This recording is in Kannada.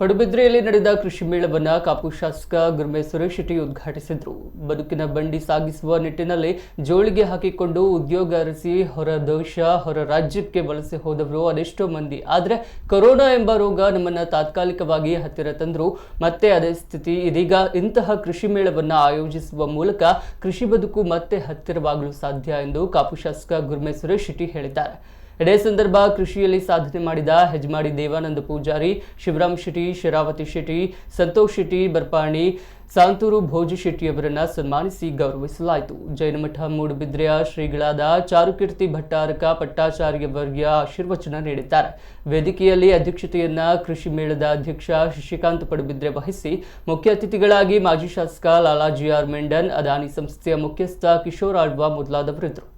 ಪಡುಬಿದ್ರೆಯಲ್ಲಿ ನಡೆದ ಕೃಷಿ ಮೇಳವನ್ನು ಕಾಪು ಶಾಸಕ ಗುರ್ಮೆ ಸುರೇಶ್ ಶೆಟ್ಟಿ ಉದ್ಘಾಟಿಸಿದರು. ಬದುಕಿನ ಬಂಡಿ ಸಾಗಿಸುವ ನಿಟ್ಟಿನಲ್ಲಿ ಜೋಳಿಗೆ ಹಾಕಿಕೊಂಡು ಉದ್ಯೋಗ ಅರಸಿ ಹೊರ ದೇಶ ಹೊರ ರಾಜ್ಯಕ್ಕೆ ವಲಸೆ ಹೋದವರು ಅದೆಷ್ಟೋ ಮಂದಿ. ಆದರೆ ಕೊರೋನಾ ಎಂಬ ರೋಗ ನಮ್ಮನ್ನು ತಾತ್ಕಾಲಿಕವಾಗಿ ಹತ್ತಿರ ತಂದರೂ ಮತ್ತೆ ಅದೇ ಸ್ಥಿತಿ. ಇದೀಗ ಇಂತಹ ಕೃಷಿ ಮೇಳವನ್ನು ಆಯೋಜಿಸುವ ಮೂಲಕ ಕೃಷಿ ಬದುಕು ಮತ್ತೆ ಹತ್ತಿರವಾಗಲು ಸಾಧ್ಯ ಎಂದು ಕಾಪು ಶಾಸಕ ಗುರ್ಮೆ ಸುರೇಶ್ ಶೆಟ್ಟಿ ಹೇಳಿದ್ದಾರೆ. ಇದೇ ಸಂದರ್ಭ ಕೃಷಿಯಲ್ಲಿ ಸಾಧನೆ ಮಾಡಿದ ಹೆಜ್ಮಾಡಿ ದೇವಾನಂದ ಪೂಜಾರಿ, ಶಿವರಾಮ್ ಶೆಟ್ಟಿ, ಶರಾವತಿ ಶೆಟ್ಟಿ, ಸಂತೋಷ್ ಶೆಟ್ಟಿ, ಬರ್ಪಾಣಿ, ಸಾಂತೂರು ಭೋಜ ಶೆಟ್ಟಿಯವರನ್ನು ಸನ್ಮಾನಿಸಿ ಗೌರವಿಸಲಾಯಿತು. ಜೈನಮಠ ಮೂಡುಬಿದ್ರೆಯ ಶ್ರೀಗಳಾದ ಚಾರುಕೀರ್ತಿ ಭಟ್ಟಾರಕ ಪಟ್ಟಾಚಾರ್ಯ ವರ್ಯ ಆಶೀರ್ವಚನ ನೀಡಿದ್ದಾರೆ. ವೇದಿಕೆಯಲ್ಲಿ ಅಧ್ಯಕ್ಷತೆಯನ್ನ ಕೃಷಿ ಮೇಳದ ಅಧ್ಯಕ್ಷ ಶಶಿಕಾಂತ್ ಪಡುಬಿದ್ರೆ ವಹಿಸಿ ಮುಖ್ಯ ಅತಿಥಿಗಳಾಗಿ ಮಾಜಿ ಶಾಸಕ ಲಾಲಾಜಿ ಆರ್ ಮೆಂಡನ್, ಅದಾನಿ ಸಂಸ್ಥೆಯ ಮುಖ್ಯಸ್ಥ ಕಿಶೋರ್ ಆಳ್ವಾ ಮೊದಲಾದವರಿದ್ದರು.